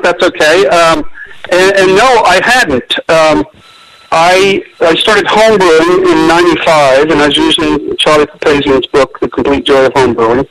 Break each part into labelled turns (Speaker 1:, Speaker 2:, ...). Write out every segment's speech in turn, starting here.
Speaker 1: That's okay. And no, I hadn't. I started homebrewing in '95, and I was using Charlie Papazian's book, The Complete Joy of Homebrewing.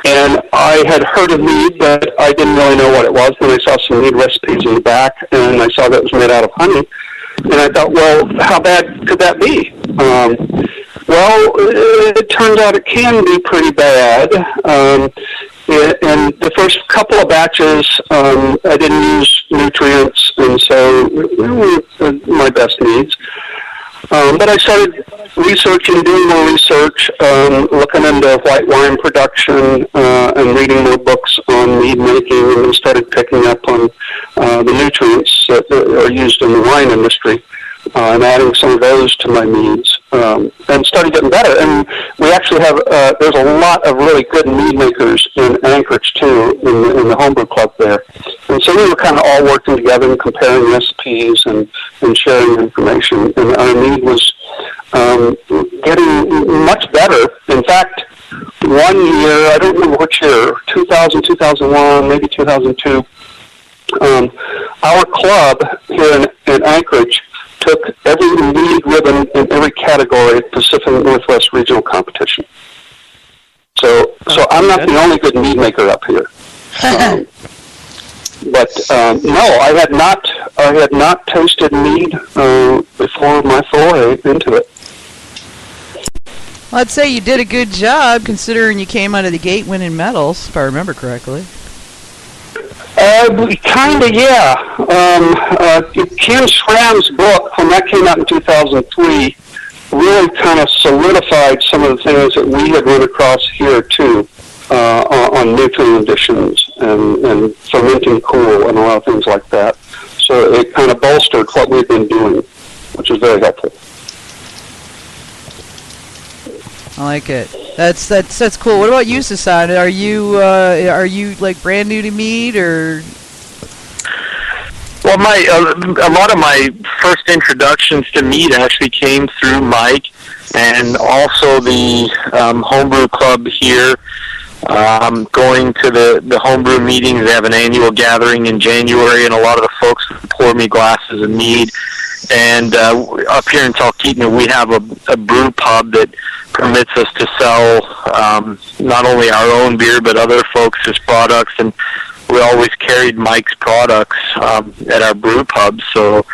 Speaker 1: And I had heard of mead, but I didn't really know what it was. Then I saw some mead recipes in the back, and I saw that it was made out of honey. And I thought, well, how bad could that be? Well, it turns out it can be pretty bad. And the first couple of batches, I didn't use nutrients, and so they weren't my best meads. But I started doing more research, looking into white wine production, and reading more books on mead making, and started picking up on the nutrients that are used in the wine industry, and adding some of those to my meads, and started getting better. And we actually have, there's a lot of really good mead makers in Anchorage, too, in the homebrew club there. And so we were kind of all working together and comparing recipes and sharing information. And our mead was getting much better. In fact, one year, I don't remember which year, 2000, 2001, maybe 2002, our club here in Anchorage took every mead ribbon in every category at Pacific Northwest Regional Competition. So I'm not the only good mead maker up here. But no, I had not tasted mead before my foray into it.
Speaker 2: Well, I'd say you did a good job considering you came out of the gate winning medals, if I remember correctly.
Speaker 1: Kind of, yeah. Ken Schramm's book, when that came out in 2003, really kind of solidified some of the things that we had run across here, too, on nutrient additions and fermenting cool and a lot of things like that. So it kind of bolstered what we've been doing, which was very helpful.
Speaker 2: I like it. That's cool. What about you, Sassan? Are you like brand new to mead, or?
Speaker 3: Well, a lot of my first introductions to mead actually came through Mike, and also the homebrew club here. Going to the homebrew meetings. They have an annual gathering in January, and a lot of the folks pour me glasses of mead. And up here in Talkeetna, we have a brew pub that permits us to sell not only our own beer, but other folks' products. And we always carried Mike's products at our brew pub. So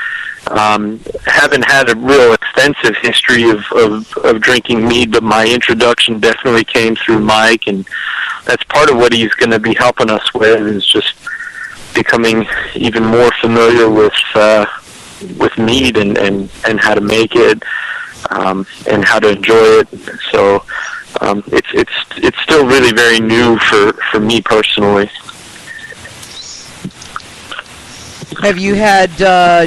Speaker 3: haven't had a real extensive history of drinking mead, but my introduction definitely came through Mike. And that's part of what he's going to be helping us with, is just becoming even more familiar with mead and how to make it and how to enjoy it. So it's still really very new for me personally.
Speaker 2: Have you had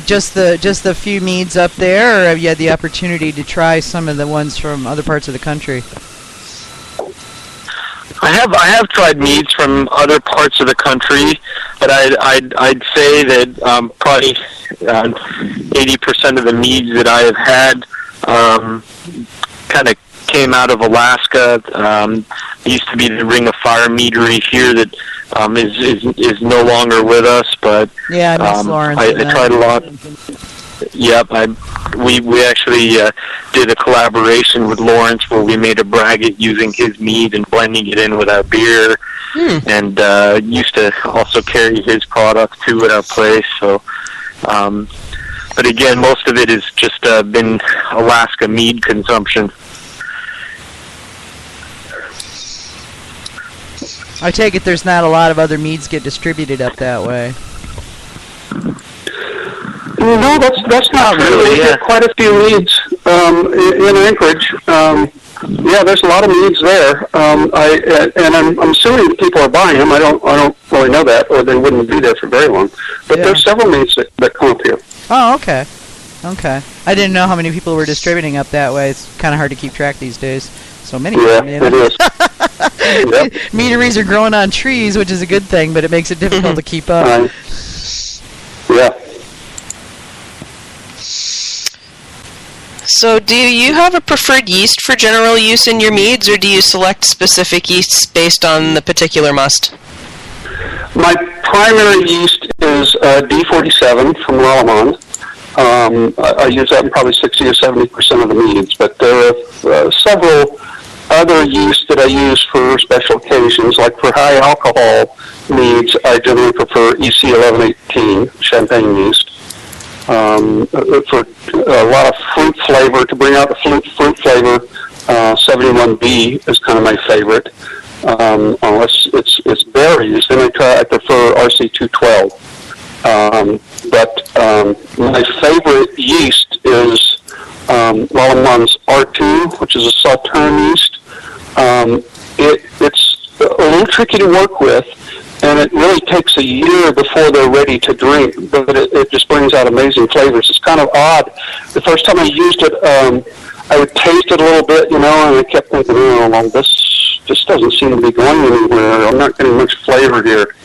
Speaker 2: just the few meads up there, or have you had the opportunity to try some of the ones from other parts of the country?
Speaker 3: I have tried meads from other parts of the country, but I'd say that probably 80% of the meads that I have had kind of came out of Alaska. There used to be the Ring of Fire meadery here that is no longer with us, but
Speaker 2: yeah, I Lawrence.
Speaker 3: I tried a lot. Yep, we actually did a collaboration with Lawrence where we made a braggot using his mead and blending it in with our beer, and used to also carry his product too at our place. So, but again, most of it has just been Alaska mead consumption.
Speaker 2: I take it there's not a lot of other meads get distributed up that way.
Speaker 1: No, that's not really. Yeah. Quite a few meads in Anchorage. Yeah, there's a lot of meads there. I'm assuming people are buying them. I don't really know that, or they wouldn't be there for very long. But there's several meads that come up here.
Speaker 2: Oh, okay. I didn't know how many people were distributing up that way. It's kind of hard to keep track these days. So many.
Speaker 1: Yeah, it is. Yep.
Speaker 2: Meaderies are growing on trees, which is a good thing, but it makes it difficult to keep up.
Speaker 1: Yeah.
Speaker 4: So do you have a preferred yeast for general use in your meads, or do you select specific yeasts based on the particular must?
Speaker 1: My primary yeast is D47 from Lallemand. I use that in probably 60 or 70% of the meads, but there are several other yeasts that I use for special occasions, like for high alcohol meads. I generally prefer EC1118 champagne yeast. For a lot of fruit flavor, to bring out the fruit flavor, 71B is kind of my favorite. Unless it's berries, then I prefer RC212. But my favorite yeast is Lallemann's R2, which is a Sauterne yeast. It's a little tricky to work with, and it really takes a year before they're ready to drink, but it just brings out amazing flavors. It's kind of odd. The first time I used it, I would taste it a little bit, and I kept thinking, well, this just doesn't seem to be going anywhere. I'm not getting much flavor here.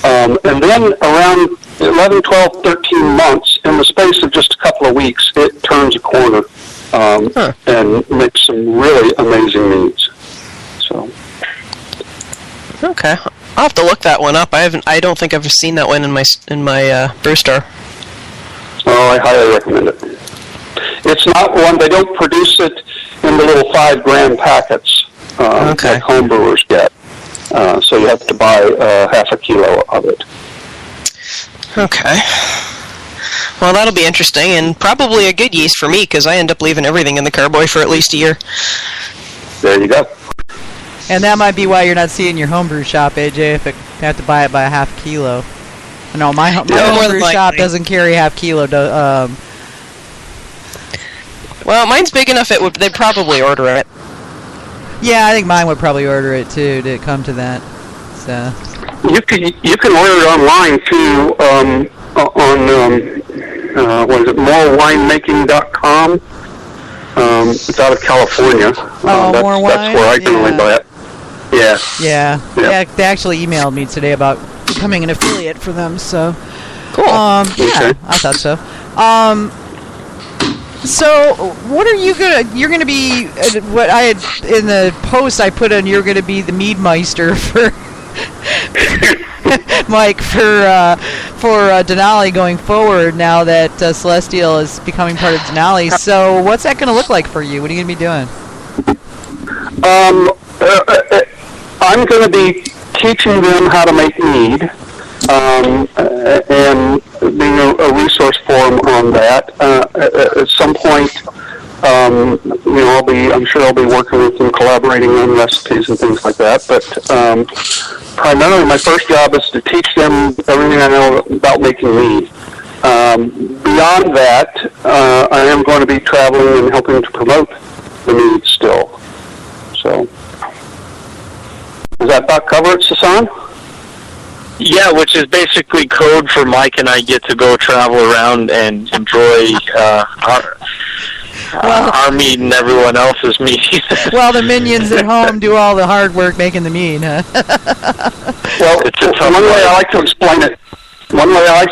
Speaker 1: And then around 11, 12, 13 months, in the space of just a couple of weeks, it turns a corner and makes some really amazing meads. So.
Speaker 4: Okay, I'll have to look that one up. I don't think I've seen that one in my brew store.
Speaker 1: Oh, I highly recommend it. It's not one, they don't produce it in the little 5-gram packets like home brewers get. So you have to buy half a kilo of it.
Speaker 4: Okay. Well, that'll be interesting, and probably a good yeast for me, because I end up leaving everything in the carboy for at least a year.
Speaker 1: There you go.
Speaker 2: And that might be why you're not seeing your homebrew shop, AJ, if you have to buy it by a half kilo. No, my homebrew shop doesn't carry half kilo.
Speaker 4: Well, mine's big enough they'd probably order it.
Speaker 2: Yeah, I think mine would probably order it too to come to that. So
Speaker 1: you can order it online too on what is it, morewinemaking.com. It's out of California.
Speaker 2: More Wine?
Speaker 1: That's where I generally buy it.
Speaker 2: Yeah. They actually emailed me today about becoming an affiliate for them. So
Speaker 4: cool.
Speaker 2: Yeah, I thought so. So, what are you you're gonna be, what I had, in the post I put on, you're gonna be the mead-maester for, Mike, for Denali going forward now that Celestial is becoming part of Denali. So, what's that gonna look like for you? What are you gonna be doing?
Speaker 1: I'm gonna be teaching them how to make mead. And being a resource for them on that. At some point, I'm sure I'll be working with them, collaborating on recipes and things like that. But primarily, my first job is to teach them everything I know about making mead. Beyond that, I am going to be traveling and helping to promote the mead still. So, does that about cover it, Sassan?
Speaker 3: Yeah, which is basically code for Mike and I get to go travel around and enjoy our mead and everyone else's mead.
Speaker 2: Well, the minions at home do all the hard work making the mead, huh?
Speaker 1: Well, one way I like to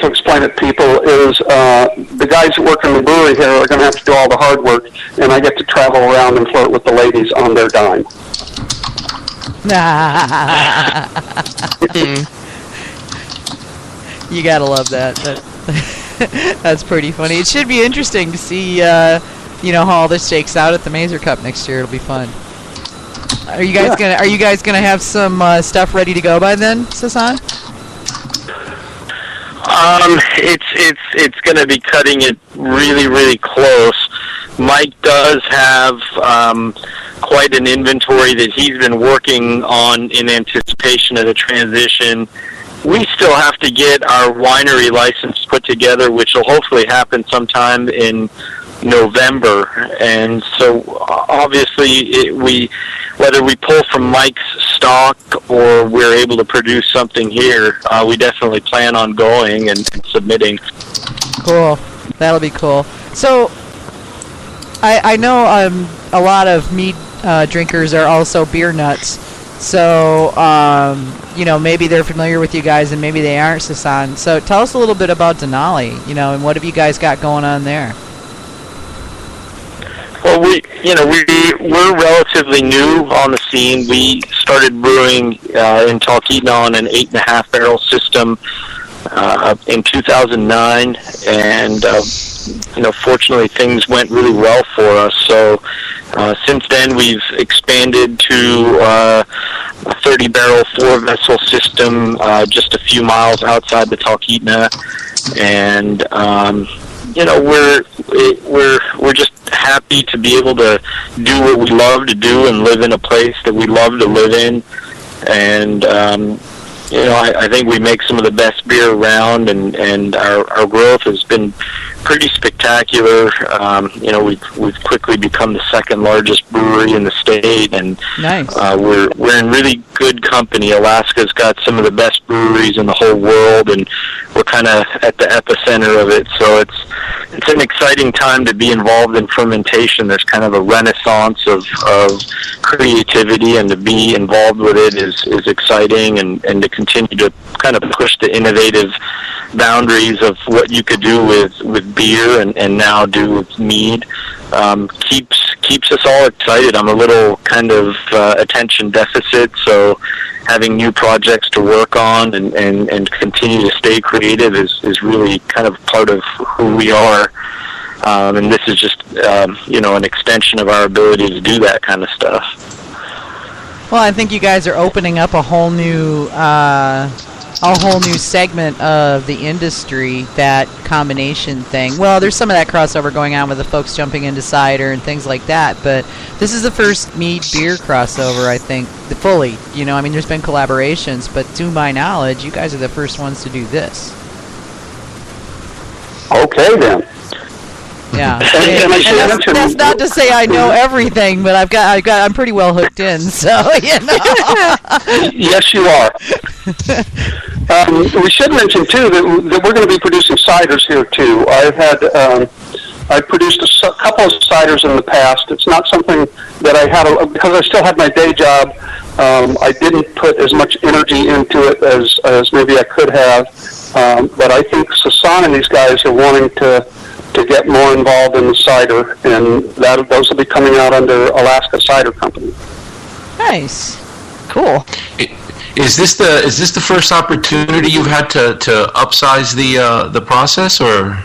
Speaker 1: explain it, people, is the guys that work in the brewery here are going to have to do all the hard work, and I get to travel around and flirt with the ladies on their dime.
Speaker 2: You gotta love that. That's pretty funny. It should be interesting to see, how all this shakes out at the Manger Cup next year. It'll be fun. Are you guys gonna have some stuff ready to go by then, Sassan?
Speaker 3: It's gonna be cutting it really, really close. Mike does have quite an inventory that he's been working on in anticipation of the transition. We still have to get our winery license put together, which will hopefully happen sometime in November. And so, obviously, whether we pull from Mike's stock or we're able to produce something here, we definitely plan on going and submitting.
Speaker 2: Cool. That'll be cool. So, I know a lot of mead drinkers are also beer nuts. So, maybe they're familiar with you guys and maybe they aren't, Sassan. So tell us a little bit about Denali, and what have you guys got going on there?
Speaker 3: Well, we're relatively new on the scene. We started brewing in Talkeetna on an 8.5 barrel system in 2009, and fortunately things went really well for us. So since then we've expanded to a 30 barrel 4-vessel system just a few miles outside the Talkeetna, and we're just happy to be able to do what we love to do and live in a place that we love to live in. And I think we make some of the best beer around, and our growth has been pretty spectacular. We've quickly become the second largest brewery in the state, and
Speaker 2: nice.
Speaker 3: We're in really good company. Alaska's got some of the best breweries in the whole world, and we're kind of at the epicenter of it. So it's an exciting time to be involved in fermentation. There's kind of a renaissance of creativity, and to be involved with it is exciting, and to continue to kind of push the innovative boundaries of what you could do with beer and now do with mead keeps us all excited. I'm a little kind of attention deficit, so having new projects to work on and continue to stay creative is really kind of part of who we are. And this is just an extension of our ability to do that kind of stuff.
Speaker 2: Well, I think you guys are opening up a whole new segment of the industry, that combination thing. Well, there's some of that crossover going on with the folks jumping into cider and things like that, but this is the first mead beer crossover, I think, fully. There's been collaborations, but to my knowledge, you guys are the first ones to do this.
Speaker 1: Okay, then.
Speaker 2: Yeah, and that's not to say I know everything, but I'm pretty well hooked in, so
Speaker 1: Yes, you are. We should mention too that we're going to be producing ciders here too. I've produced a couple of ciders in the past. It's not something that I had because I still had my day job. I didn't put as much energy into it as maybe I could have. But I think Sassan and these guys are wanting to get more involved in the cider, and those will be coming out under Alaska Cider Company.
Speaker 2: Nice, cool.
Speaker 5: Is this the first opportunity you've had to upsize the process, or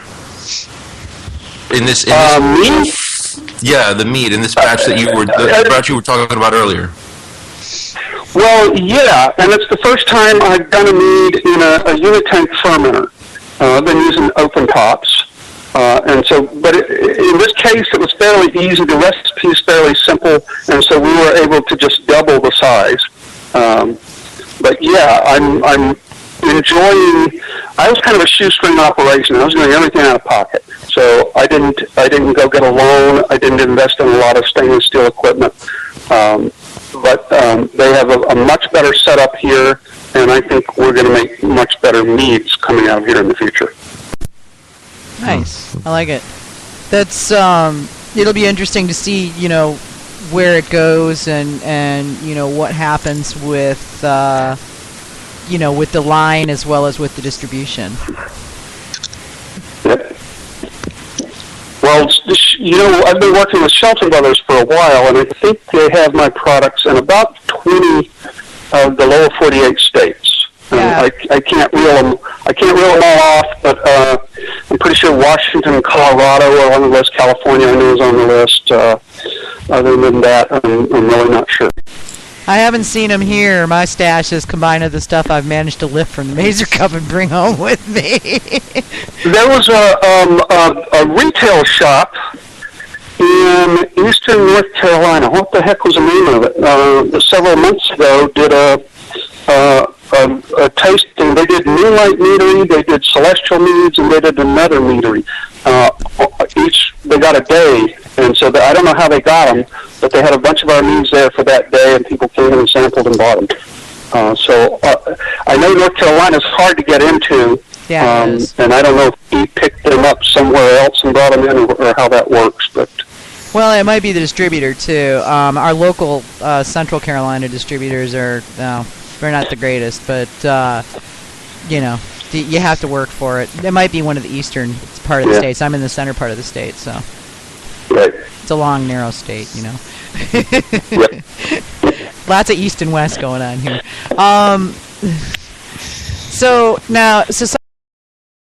Speaker 5: in this
Speaker 1: mead?
Speaker 5: Yeah, the mead in this batch that you were talking about earlier.
Speaker 1: Well, yeah, and it's the first time I've done a mead in a unitank fermenter. I've been using open tops. But in this case, it was fairly easy. The recipe is fairly simple, and so we were able to just double the size. But yeah, I'm enjoying. I was kind of a shoestring operation. I was doing everything out of pocket, so I didn't go get a loan. I didn't invest in a lot of stainless steel equipment. But they have a much better setup here, and I think we're going to make much better meads coming out here in the future.
Speaker 2: Nice. I like it. That's it'll be interesting to see, where it goes and what happens with with the line as well as with the distribution.
Speaker 1: Yep. Well, I've been working with Shelton Brothers for a while, and I think they have my products in about 20 of the lower 48 states.
Speaker 2: Yeah.
Speaker 1: I can't reel them all off, but I'm pretty sure Washington and Colorado are on the list. California, I know, is on the list. Other than that, I'm really not sure.
Speaker 2: I haven't seen them here. My stash is combined with the stuff I've managed to lift from the Manger Cup and bring home with me.
Speaker 1: There was a retail shop in eastern North Carolina. What the heck was the name of it? Several months ago, did a tasting. They did Moonlight Meadery, they did Celestial Meads, and they did another meadery. They got a day, and so I don't know how they got them, but they had a bunch of our meads there for that day, and people came in and sampled and bought them. So I know North Carolina is hard to get into,
Speaker 2: yeah, it is.
Speaker 1: And I don't know if he picked them up somewhere else and brought them in, or how that works, but...
Speaker 2: Well, it might be the distributor, too. Our local Central Carolina distributors are... they're not the greatest, but, you have to work for it. It might be one of the eastern part of the states. I'm in the center part of the state, so...
Speaker 1: Right.
Speaker 2: It's a long, narrow state, you know.
Speaker 1: Yep.
Speaker 2: Lots of east and west going on here. So now, so